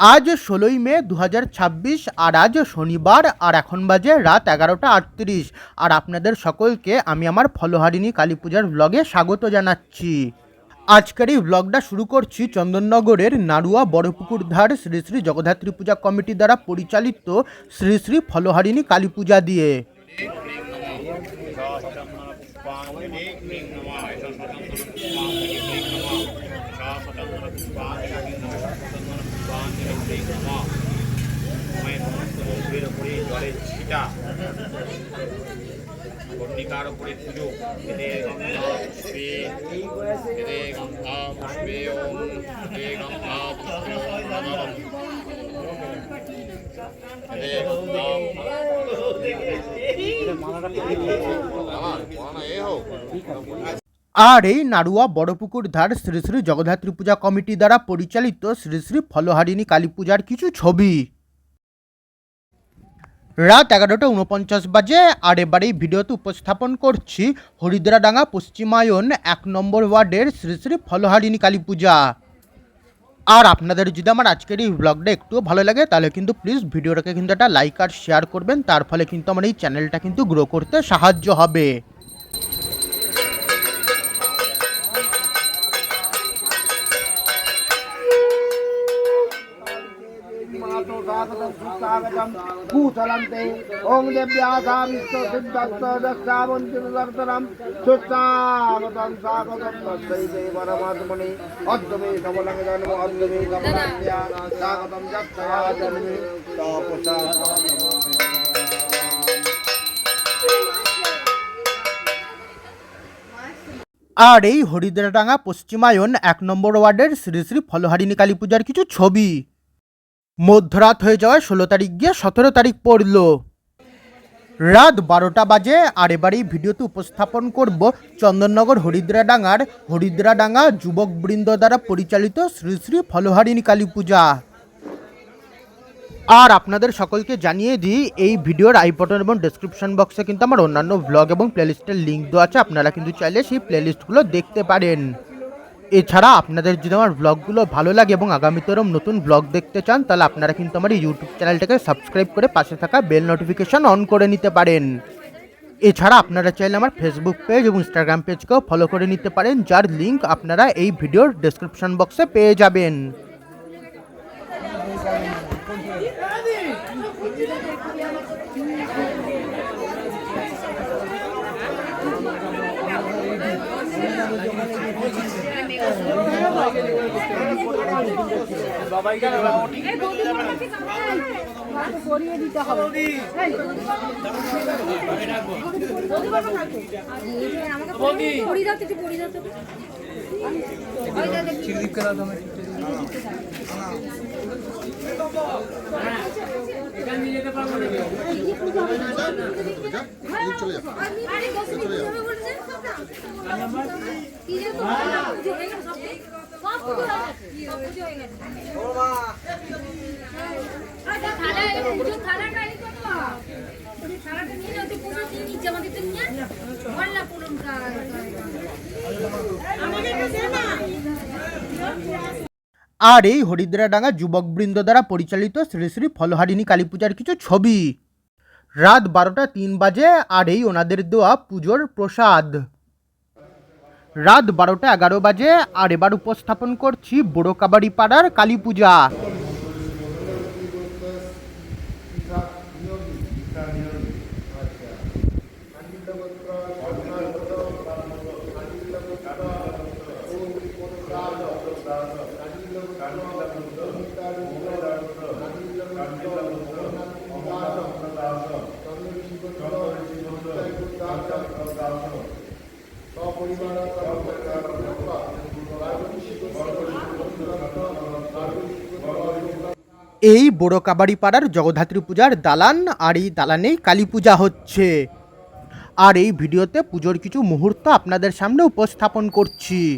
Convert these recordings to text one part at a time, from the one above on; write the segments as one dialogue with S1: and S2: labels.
S1: আজ ১৬ই মে ২০২৬ আর আজ শনিবার আর এখন বাজে রাত ১১টা ৩৮ আর আপনাদের সকলকে আমি আমার ফলহারিণী কালী পূজার ব্লগে স্বাগত জানাচ্ছি। আজকের এই ব্লগটা শুরু করছি চন্দননগরের নাড়ুয়া বড়পুকুর ধার শ্রী শ্রী জগদ্ধাত্রী পূজা কমিটি দ্বারা পরিচালিত শ্রী শ্রী ফলহারিণী কালী পূজা দিয়ে।
S2: জলের ছিটা কর্ণিকার উপরে পুজো এদের গঙ্গা পুষ্পে এদের গঙ্গা পুষ্পে ওম এদের গঙ্গা পুষ্পে
S1: আর এই নাড়ুয়া বড়পুকুর ধার শ্রী শ্রী জগদ্ধাত্রী পূজা কমিটি দ্বারা পরিচালিত শ্রী শ্রী ফলহারিণী কালী পূজার কিছু ছবি। রাত ১১টা ৪৯ বাজে আর এবার এই ভিডিওতে উপস্থাপন করছি হরিদ্রাডাঙ্গা পশ্চিমায়ন ১ নম্বর ওয়ার্ডের শ্রী শ্রী ফলহারিণী কালী পূজা। আর আপনাদের যদি আমার আজকের এই ব্লগটা একটুও ভালো লাগে তাহলে কিন্তু প্লিজ ভিডিওটাকে কিন্তু একটা লাইক আর শেয়ার করবেন, তার ফলে কিন্তু আমার এই চ্যানেলটা কিন্তু গ্রো করতে সাহায্য হবে।
S3: কুশলন্তে ওং দেব্যাসা বিষ্ণু সিদ্ধার্থ দক্ষাবন্তিদর্শনম সুস্বাগতম স্বাগতম তস্যৈ পরমাত্মনে অদ্যমে সবলং জন্ম অদ্যমে সবলাঙ্গ্যা স্বাগতম যক্ষয়া জন্মে তপসা।
S1: আর এই হরিদ্রাডাঙ্গা পশ্চিমায়ন ১ নম্বর ওয়ার্ডের শ্রী শ্রী ফলহারিণী কালী পূজার কিছু ছবি। মধ্যরাত হয়ে যাওয়ায় ১৬ তারিখ গিয়ে ১৭ তারিখ পড়ল। রাত ১২টা বাজে আর এবার এই ভিডিওতে উপস্থাপন করব চন্দননগর হরিদ্রাডাঙ্গা যুবকবৃন্দ দ্বারা পরিচালিত শ্রী শ্রী ফলহারিণী কালী পূজা। আর আপনাদের সকলকে জানিয়ে দিই এই ভিডিওর আই বাটন এবং ডেসক্রিপশন বক্সে কিন্তু আমার অন্যান্য ব্লগ এবং প্লেলিস্টের লিঙ্ক দেওয়া আছে, আপনারা কিন্তু চাইলে সেই প্লেলিস্টগুলো দেখতে পারেন। এছাড়া আপনাদের যদি আমার ব্লগগুলো ভালো লাগে এবং আগামীতে এরকম নতুন ব্লগ দেখতে চান তাহলে আপনারা কিন্তু আমার এই ইউটিউব চ্যানেলটাকে সাবস্ক্রাইব করে পাশে থাকা বেল নোটিফিকেশন অন করে নিতে পারেন। এছাড়া আপনারা চাইলে আমার ফেসবুক পেজ এবং ইনস্টাগ্রাম পেজকেও ফলো করে নিতে পারেন, যার লিঙ্ক আপনারা এই ভিডিওর ডেসক্রিপশন বক্সে পেয়ে যাবেন। আর এই হরিদ্রাডাঙ্গা যুবকবৃন্দ দ্বারা পরিচালিত শ্রী শ্রী ফলহারিণী কালী পূজার কিছু ছবি। রাত ১২টা ৩ বাজে আর এই ওনাদের দেওয়া পুজোর প্রসাদ। রাত ১২টা ১১ বাজে আর এবার উপস্থাপন করছি বড়কাবাড়ি পাড়ার কালী পূজা। এই বড়কাবাড়ি পাড়ার জগদ্ধাত্রী পূজার দালান, আর এই দালানেই কালী পূজা হচ্ছে। আর এই ভিডিওতে পুজোর কিছু মুহূর্ত আপনাদের সামনে উপস্থাপন করছি। এই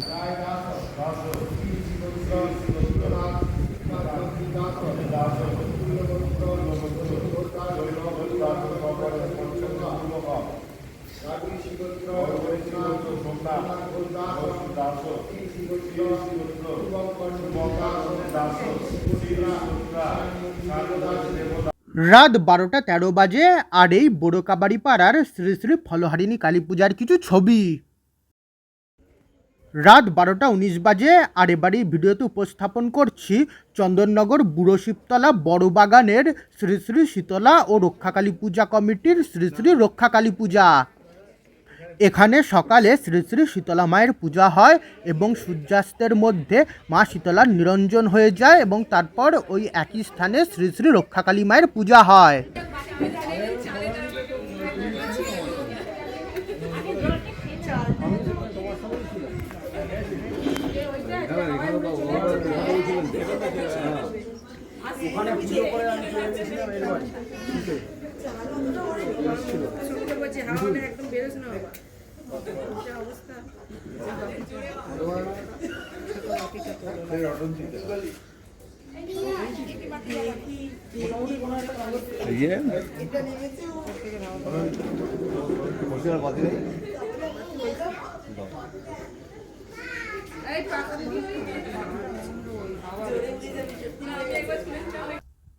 S1: রাত 12:13 বাজে আর এই বোরকাবাড়ি পাড়ার শ্রী শ্রী ফলহারিণী কালী পূজার কিছু ছবি। রাত 12:19 বাজে আর এবারে ভিডিওতে উপস্থাপন করছি চন্দননগর বুড়ো শিবতলা বড় বাগানের শ্রী শ্রী শীতলা ও রক্ষাকালী পূজা কমিটির শ্রী শ্রী রক্ষাকালী পূজা। এখানে সকালে শ্রী শ্রী শীতলা মায়ের পূজা হয় এবং সূর্যাস্তের মধ্যে মা শীতলার নিরঞ্জন হয়ে যায় এবং তারপর ওই একই স্থানে শ্রী শ্রী রক্ষাকালী মায়ের পূজা হয়।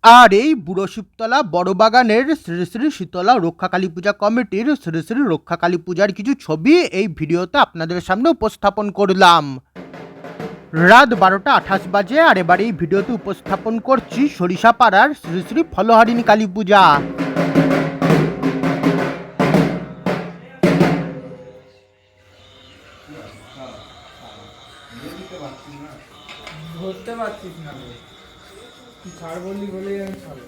S1: আর এই বুড়ো শিবতলা বড় বাগানের শ্রী শ্রী শীতলা রক্ষাকালী পূজা কমিটির শ্রী শ্রী রক্ষাকালী পূজার কিছু ছবি এই ভিডিওতে আপনাদের সামনে উপস্থাপন করলাম। রাত 12:28 বাজে আর এবার এই ভিডিওতে উপস্থাপন করছি সরিষাপাড়ার শ্রী শ্রী ফলহারিণী কালী পূজা।
S4: ধরতে পারছিস না, তুই ছাড় বললি বলেই আমি ছাড়ব।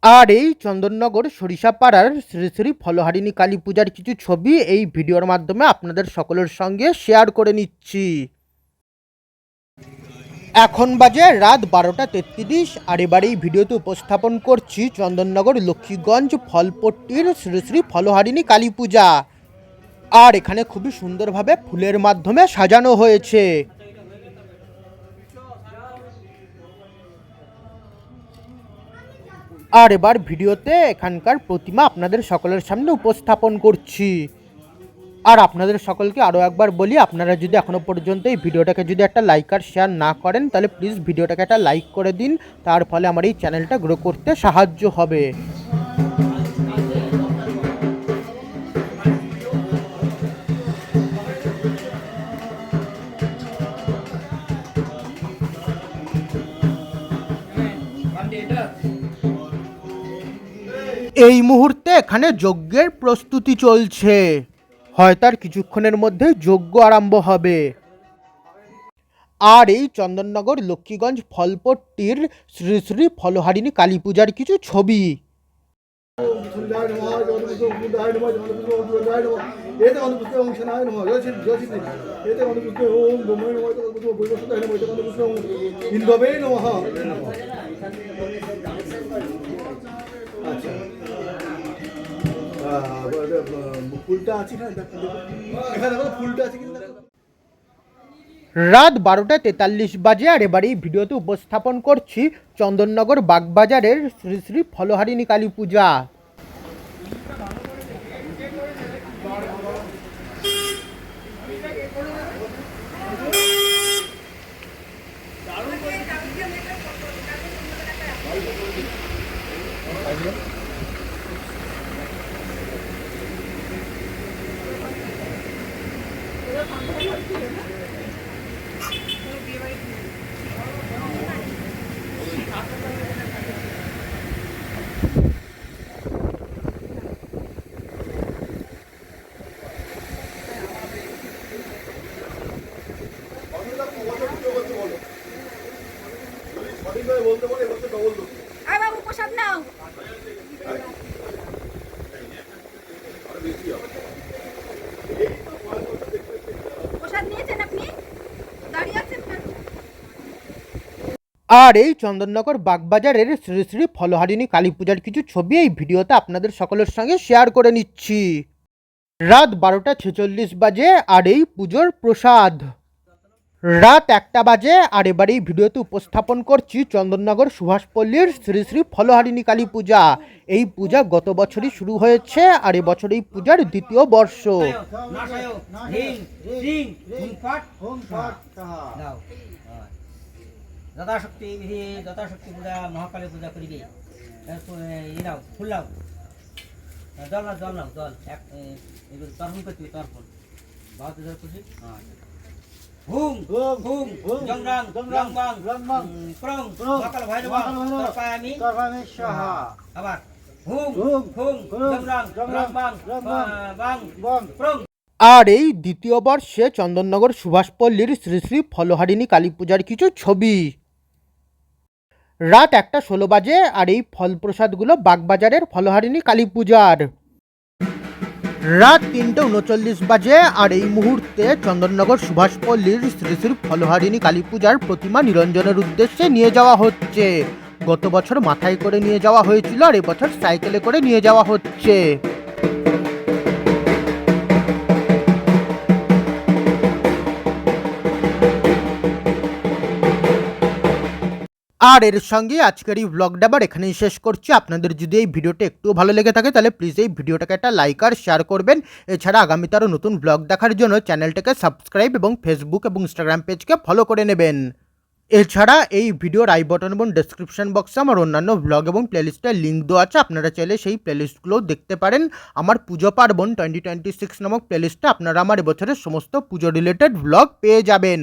S1: আর এই চন্দননগর সরিষাপাড়ার শ্রী শ্রী ফলহারিণী কালী পূজার কিছু ছবি এই ভিডিওর মাধ্যমে আপনাদের সকলের সঙ্গে শেয়ার করে নিচ্ছি। এখন বাজে রাত 12:33 আর এবার এই ভিডিওতে উপস্থাপন করছি চন্দননগর লক্ষ্মীগঞ্জ ফলপট্টির শ্রী শ্রী ফলহারিণী কালী পূজা। আর এখানে খুবই সুন্দরভাবে ফুলের মাধ্যমে সাজানো হয়েছে। আর এবার ভিডিওতে এখানকার প্রতিমা আপনাদের সকলের সামনে উপস্থাপন করছি। আর আপনাদের সকলকে আরও একবার বলি, আপনারা যদি এখনও পর্যন্ত এই ভিডিওটাকে যদি একটা লাইক আর শেয়ার না করেন তাহলে প্লিজ ভিডিওটাকে একটা লাইক করে দিন, তার ফলে আমার এই চ্যানেলটা গ্রো করতে সাহায্য হবে। এই মুহূর্তে এখানে যজ্ঞের প্রস্তুতি চলছে, হয়তো আর কিছুক্ষণের মধ্যে যজ্ঞ আরম্ভ হবে। আর এই চন্দননগর লক্ষ্মীগঞ্জ ফলপট্টির শ্রী শ্রী ফলহারিণী কালী পূজার কিছু ছবি। রাত 12:43 বাজে আর এবার এই ভিডিওতে উপস্থাপন করছি চন্দননগর বাগবাজারের শ্রী শ্রী ফলহারিণী কালী পূজা।
S5: প্রসাদ নাও। প্রসাদ নিয়েছেন আপনি? দাঁড়িয়ে আছেন কেন?
S1: আর এই চন্দননগর বাগবাজারের শ্রী শ্রী ফলহারিণী কালী পূজার কিছু ছবি এই ভিডিওতে আপনাদের সকলের সঙ্গে শেয়ার করে নিচ্ছি। রাত 12:46 বাজে আর এই পুজোর প্রসাদ। রাত 1টা বাজে আর এবার এই ভিডিওতে উপস্থাপন করছি চন্দননগর সুভাষপল্লীর শ্রী শ্রী ফলহারিণী কালী পূজা। এই পূজা গত বছরই শুরু হয়েছে আর এবছর এই পূজার দ্বিতীয় বর্ষ।
S6: যথাশক্তি বিধি যথাশক্তি পূজা মহাকালী পূজা করিবে। ই নাও ফুল নাও, জল নাও, জল নাও, জল এক এগুলো তর্পণ করতে হবে, তর্পণ বহুত জল খুশি। হুম হুম জং রাং রং বাং ক্রং মহাকাল ভৈরব তর্পয়ামি স্বাহা। আবার হুম হুম জং রাং রং বাং বাং ক্রং।
S1: আর এই দ্বিতীয় বর্ষে চন্দননগর সুভাষপল্লীর শ্রী শ্রী ফলহারিণী কালী পূজার কিছু ছবি। রাত 1:16 বাজে আর এই ফল প্রসাদগুলো বাগবাজারের ফলহারিণী কালী পূজার। রাত 3:39 বাজে আর এই মুহূর্তে চন্দননগর সুভাষপল্লীর শ্রী শ্রী ফলহারিণী কালী পূজার প্রতিমা নিরঞ্জনের উদ্দেশ্যে নিয়ে যাওয়া হচ্ছে। গত বছর মাথায় করে নিয়ে যাওয়া হয়েছিল আর এবছর সাইকেলে করে নিয়ে যাওয়া হচ্ছে। আর এর সঙ্গে আজকের এই ব্লগটা আবার এখানেই শেষ করছি। আপনাদের যদি এই ভিডিওটা একটু ভালো লেগে থাকে তাহলে প্লিজ এই ভিডিওটাকে একটা লাইক আর শেয়ার করবেন। এছাড়া আগামীতে আরও নতুন ব্লগ দেখার জন্য চ্যানেলটাকে সাবস্ক্রাইব এবং ফেসবুক এবং ইনস্টাগ্রাম পেজকে ফলো করে নেবেন। এছাড়া এই ভিডিওর আই বটন এবং ডেসক্রিপশন বক্সে আমার অন্যান্য ব্লগ এবং প্লেলিস্টের লিঙ্ক দেওয়া আছে, আপনারা চাইলে সেই প্লেলিস্টগুলোও দেখতে পারেন। আমার পুজো পার্বণ 2026 নামক প্লেলিস্টে আপনারা আমার এবছরের সমস্ত পুজো রিলেটেড ব্লগ পেয়ে যাবেন।